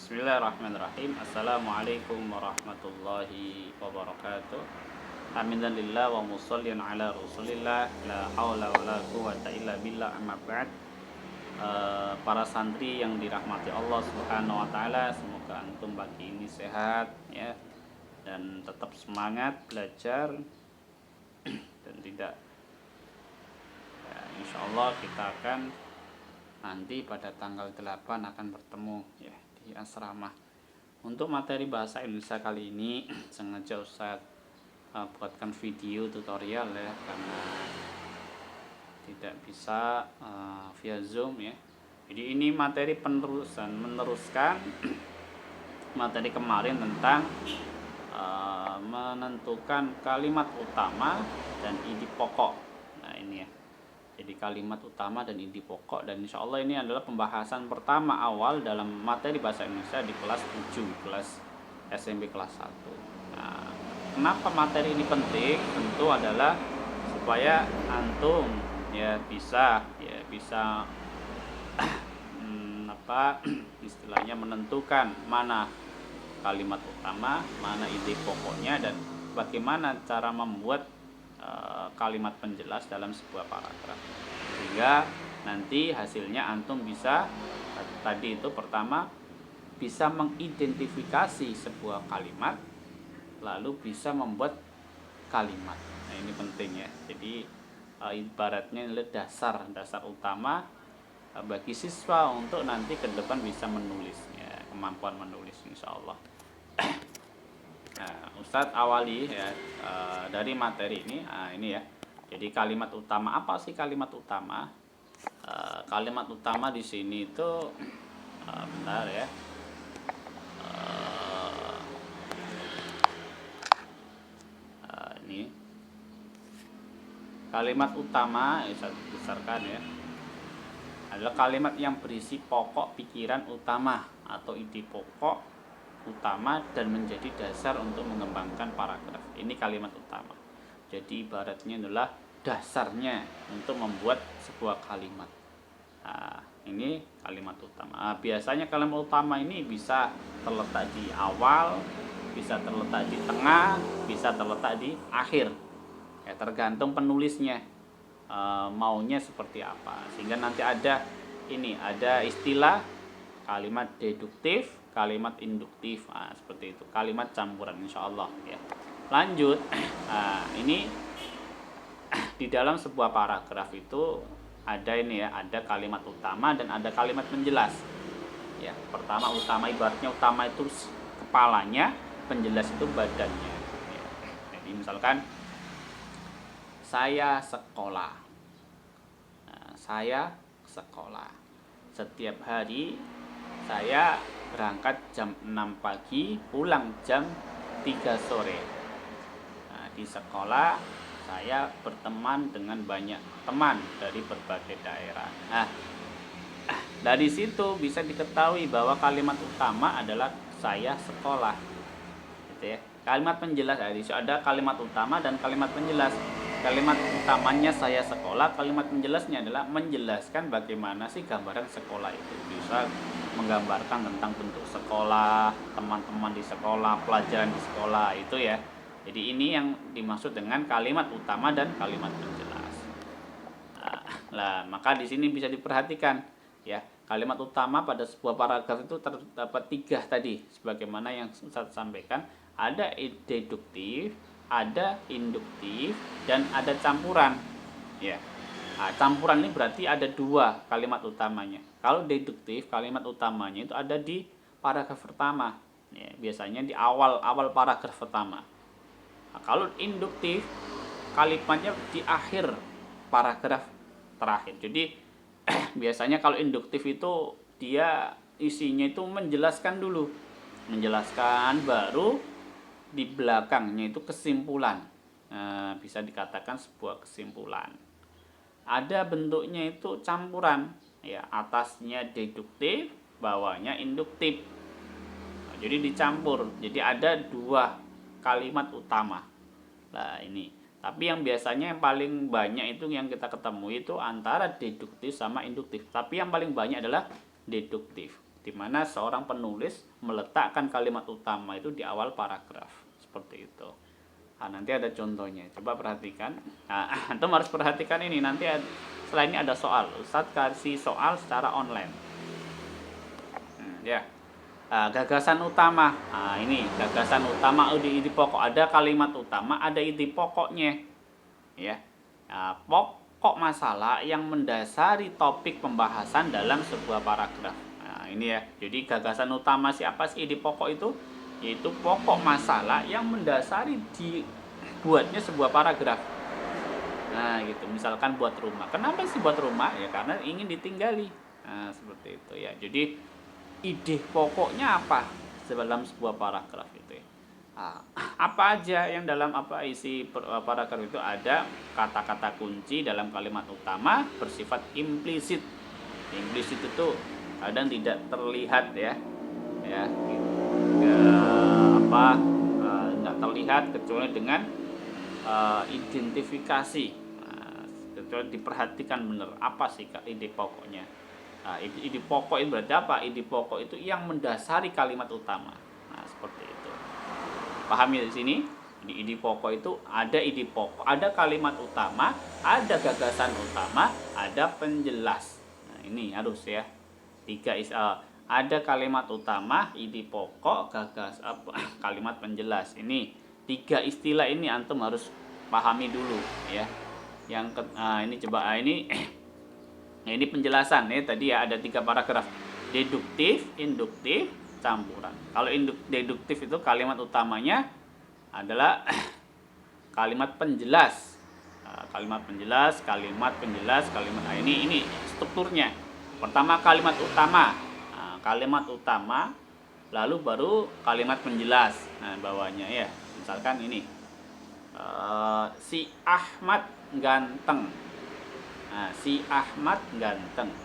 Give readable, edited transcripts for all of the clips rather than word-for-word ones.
Bismillahirrahmanirrahim. Assalamualaikum warahmatullahi wabarakatuh. Alhamdulillah wa musallian ala rasulillah. La haula wa la quwata illa billah, amma ba'd. Para santri yang dirahmati Allah Subhanahu wa taala, semoga antum pagi ini sehat ya, dan tetap semangat belajar dan tidak ya, insyaallah kita akan nanti pada tanggal 8 akan bertemu ya di asrama. Untuk materi bahasa Indonesia kali ini sengaja Ustaz buatkan video tutorial ya, karena tidak bisa via Zoom ya. Jadi ini materi meneruskan materi kemarin tentang menentukan kalimat utama dan inti pokok. Nah ini ya, jadi kalimat utama dan inti pokok, dan insya Allah ini adalah pembahasan pertama awal dalam materi bahasa Indonesia di kelas 7, kelas SMP kelas 1. Nah, kenapa materi ini penting? Tentu adalah supaya antum ya bisa istilahnya menentukan mana kalimat utama, mana inti pokoknya, dan bagaimana cara membuat kalimat penjelas dalam sebuah paragraf, sehingga nanti hasilnya antum bisa tadi itu pertama bisa mengidentifikasi sebuah kalimat, lalu bisa membuat kalimat. Nah ini penting ya. Jadi ibaratnya adalah dasar utama bagi siswa untuk nanti ke depan bisa menulis ya, kemampuan menulis insyaallah. Nah, Ustadz awali ya dari materi ini. Nah, ini ya. Jadi kalimat utama, apa sih kalimat utama? Kalimat utama di sini itu bentar ya. Ini kalimat utama saya besarkan ya, adalah kalimat yang berisi pokok pikiran utama atau ide pokok utama dan menjadi dasar untuk mengembangkan paragraf. Ini kalimat utama. Jadi ibaratnya adalah dasarnya untuk membuat sebuah kalimat. Nah, ini kalimat utama. Nah, biasanya kalimat utama ini bisa terletak di awal, bisa terletak di tengah, bisa terletak di akhir. Ya, tergantung penulisnya maunya seperti apa. Sehingga nanti ada istilah kalimat deduktif, kalimat induktif, seperti itu, kalimat campuran insyaallah ya. Lanjut, ini di dalam sebuah paragraf itu ada ada kalimat utama dan ada kalimat penjelas ya. Pertama utama, ibaratnya utama itu kepalanya, penjelas itu badannya ya. Jadi misalkan saya sekolah, saya sekolah setiap hari. Saya berangkat jam 6 pagi, pulang jam 3 sore. Nah, di sekolah saya berteman dengan banyak teman dari berbagai daerah. Nah, dari situ bisa diketahui bahwa kalimat utama adalah saya sekolah. Gitu ya. Kalimat penjelas, jadi ada kalimat utama dan kalimat penjelas. Kalimat utamanya saya sekolah, kalimat penjelasnya adalah menjelaskan bagaimana sih gambaran sekolah itu. Bisa menggambarkan tentang bentuk sekolah, teman-teman di sekolah, pelajaran di sekolah itu ya. Jadi ini yang dimaksud dengan kalimat utama dan kalimat penjelas. Nah, maka di sini bisa diperhatikan ya, kalimat utama pada sebuah paragraf itu terdapat 3 tadi, sebagaimana yang saya sampaikan. Ada deduktif, ada induktif, dan ada campuran ya. Nah, campuran ini berarti ada 2 kalimat utamanya. Kalau deduktif, kalimat utamanya itu ada di paragraf pertama ya, biasanya di awal paragraf pertama. Nah, kalau induktif, kalimatnya di akhir paragraf terakhir. Jadi biasanya kalau induktif itu dia isinya itu menjelaskan dulu, baru di belakangnya itu kesimpulan. Nah, bisa dikatakan sebuah kesimpulan. Ada bentuknya itu campuran ya, atasnya deduktif, bawahnya induktif. Nah, jadi dicampur. Jadi ada 2 kalimat utama. Nah, ini. Tapi yang biasanya yang paling banyak itu yang kita ketemu itu antara deduktif sama induktif. Tapi yang paling banyak adalah deduktif. di mana seorang penulis meletakkan kalimat utama itu di awal paragraf seperti itu. Nah, nanti ada contohnya, coba perhatikan. Nah, antum harus perhatikan ini, nanti setelah ini ada soal. Ustadz kasih soal secara online. Ya, gagasan utama. Nah, ini gagasan utama, ide pokok. Ada kalimat utama, ada ide pokoknya. Ya, pokok masalah yang mendasari topik pembahasan dalam sebuah paragraf. Nah, ini ya. Jadi gagasan utama siapa sih ide pokok itu? Yaitu pokok masalah yang mendasari dibuatnya sebuah paragraf. Nah, gitu. Misalkan buat rumah. Kenapa sih buat rumah? Ya karena ingin ditinggali. Nah, seperti itu ya. Jadi ide pokoknya apa dalam sebuah paragraf itu ya. Apa aja yang dalam isi paragraf itu? Ada kata-kata kunci dalam kalimat utama bersifat implisit. Implisit itu kadang tidak terlihat ya gitu. Nggak terlihat kecuali dengan identifikasi. Kecuali diperhatikan benar apa sih ide pokoknya. Ide pokok itu berarti apa? Ide pokok itu yang mendasari kalimat utama. Nah, seperti itu. Paham ya di sini? Ide pokok itu ada ide pokok, ada kalimat utama, ada gagasan utama, ada penjelas. Nah, ini harus ya. Ada kalimat utama, ide pokok, kalimat penjelas. Ini 3 istilah ini antum harus pahami dulu ya. Ini coba ini ini penjelasan ya, tadi ya ada 3 paragraf. Deduktif, induktif, campuran. Kalau deduktif itu kalimat utamanya adalah kalimat penjelas. Kalimat penjelas. Ini strukturnya. Pertama kalimat utama. Kalimat utama, lalu baru kalimat penjelas. Nah, bawahnya ya. Misalkan ini. Si Ahmad ganteng. Nah, si Ahmad ganteng.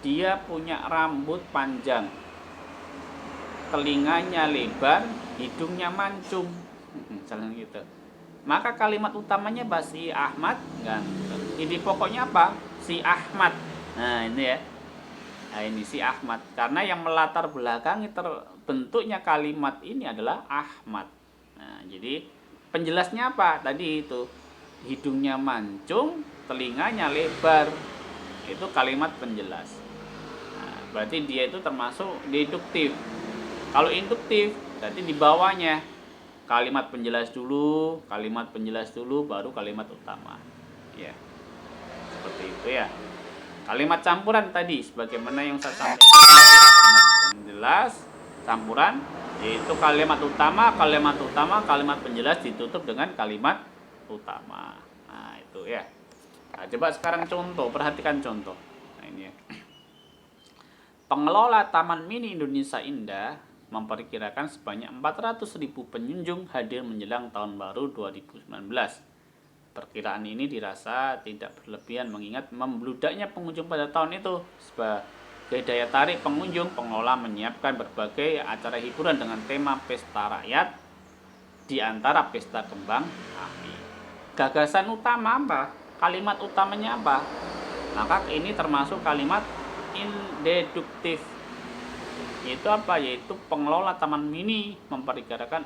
Dia punya rambut panjang. Telinganya lebar, hidungnya mancung. Misalnya gitu. Maka kalimat utamanya si Ahmad ganteng. Ide pokoknya apa? Si Ahmad. Nah, ini ya. Nah, ini si Ahmad. Karena yang melatar belakangi terbentuknya kalimat ini adalah Ahmad. Nah, jadi penjelasnya apa? Tadi itu hidungnya mancung, telinganya lebar. Itu kalimat penjelas. Nah, berarti dia itu termasuk deduktif. Kalau induktif, berarti di bawahnya kalimat penjelas dulu, baru kalimat utama. Ya, seperti itu ya. Kalimat campuran tadi, sebagaimana yang saya sampaikan, kalimat penjelas, campuran, yaitu kalimat utama, kalimat penjelas ditutup dengan kalimat utama. Nah, itu ya. Nah, coba sekarang contoh, perhatikan contoh. Nah, ini ya. Pengelola Taman Mini Indonesia Indah memperkirakan sebanyak 400.000 pengunjung hadir menjelang tahun baru 2019. Perkiraan ini dirasa tidak berlebihan mengingat membludaknya pengunjung pada tahun itu. Sebagai daya tarik pengunjung, pengelola menyiapkan berbagai acara hiburan dengan tema pesta rakyat, di antara pesta kembang api. Gagasan utama apa? Kalimat utamanya apa? Maka ini termasuk kalimat indeduktif. Yaitu apa? Yaitu pengelola Taman Mini memperkirakan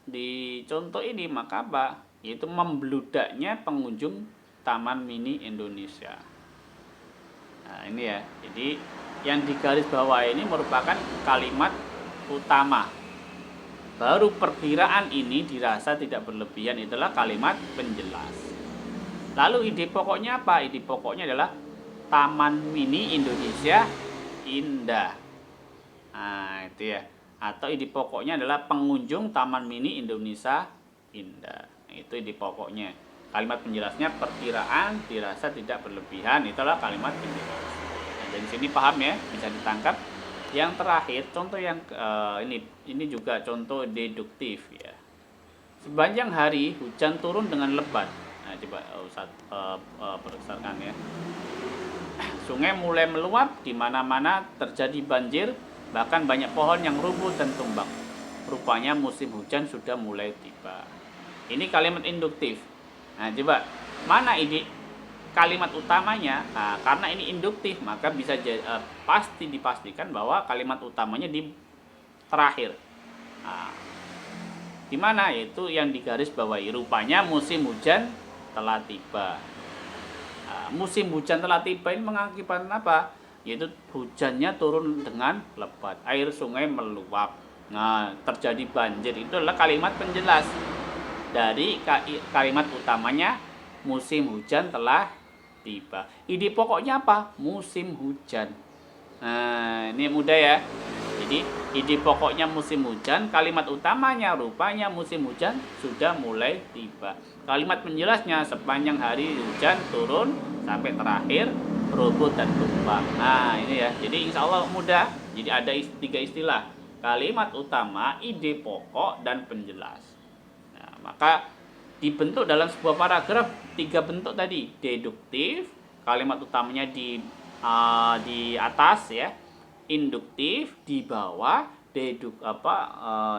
di contoh ini maka apa? Yaitu membludaknya pengunjung Taman Mini Indonesia. Nah, ini ya. Jadi yang digaris bawah ini merupakan kalimat utama. Baru perkiraan ini dirasa tidak berlebihan, itulah kalimat penjelas. Lalu ide pokoknya apa? Ide pokoknya adalah Taman Mini Indonesia Indah. Nah, itu ya. Atau ide pokoknya adalah pengunjung Taman Mini Indonesia Indah. Itu ide pokoknya. Kalimat penjelasnya perkiraan dirasa tidak berlebihan, itulah kalimat penjelas. Nah, dari sini paham ya, bisa ditangkap. Yang terakhir, contoh yang ini juga contoh deduktif ya. Sepanjang hari hujan turun dengan lebat. Nah, coba berdasarkan ya. Sungai mulai meluap, di mana-mana terjadi banjir, bahkan banyak pohon yang rubuh dan tumbang. Rupanya musim hujan sudah mulai tiba. Ini kalimat induktif. Nah, coba mana ide kalimat utamanya, nah, karena ini induktif maka bisa pasti dipastikan bahwa kalimat utamanya di terakhir. Nah, di mana yaitu yang digaris bawahi, rupanya musim hujan telah tiba. Nah, musim hujan telah tiba ini mengakibatkan apa? Yaitu hujannya turun dengan lebat, air sungai meluap. Nah, terjadi banjir. Itu adalah kalimat penjelas dari kalimat utamanya, musim hujan telah tiba. Ide pokoknya apa? Musim hujan. Nah, ini mudah ya. Jadi ide pokoknya musim hujan, kalimat utamanya rupanya musim hujan sudah mulai tiba. Kalimat penjelasnya sepanjang hari hujan turun sampai terakhir roboh dan tumbang. Nah, ini ya. Jadi insya Allah mudah. Jadi ada 3 istilah. Kalimat utama, ide pokok, dan penjelas. Nah, maka dibentuk dalam sebuah paragraf 3 bentuk tadi. Deduktif, kalimat utamanya di atas ya. Induktif di bawah,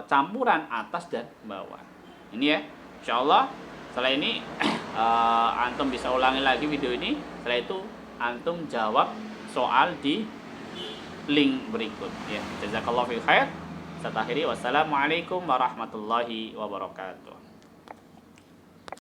campuran atas dan bawah. Ini ya. Insyaallah setelah ini antum bisa ulangi lagi video ini. Setelah itu antum jawab soal di link berikut ya. Jazakallahu khair. Saya akhiri, wassalamualaikum warahmatullahi wabarakatuh.